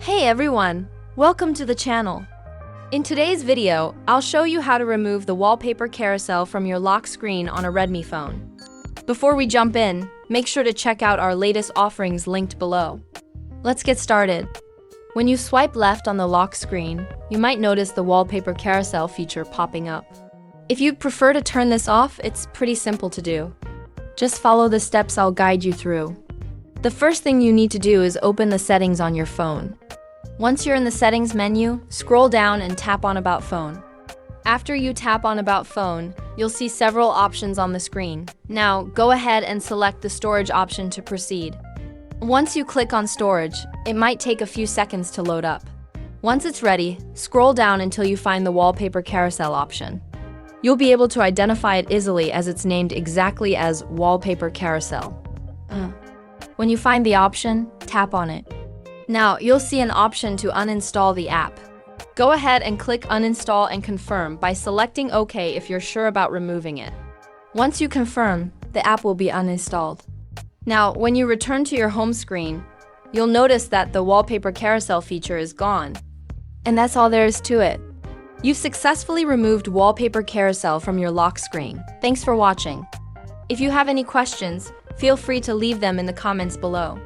Hey everyone, welcome to the channel. In today's video, I'll show you how to remove the wallpaper carousel from your lock screen on a Redmi phone. Before we jump in, make sure to check out our latest offerings linked below. Let's get started. When you swipe left on the lock screen, you might notice the wallpaper carousel feature popping up. If you'd prefer to turn this off, it's pretty simple to do. Just follow the steps I'll guide you through. The first thing you need to do is open the settings on your phone. Once you're in the settings menu, scroll down and tap on About Phone. After you tap on About Phone, you'll see several options on the screen. Now, go ahead and select the storage option to proceed. Once you click on storage, it might take a few seconds to load up. Once it's ready, scroll down until you find the wallpaper carousel option. You'll be able to identify it easily as it's named exactly as Wallpaper Carousel. When you find the option, tap on it. Now, you'll see an option to uninstall the app. Go ahead and click Uninstall and Confirm by selecting OK if you're sure about removing it. Once you confirm, the app will be uninstalled. Now, when you return to your home screen, you'll notice that the wallpaper carousel feature is gone. And that's all there is to it. You've successfully removed wallpaper carousel from your lock screen. Thanks for watching. If you have any questions, feel free to leave them in the comments below.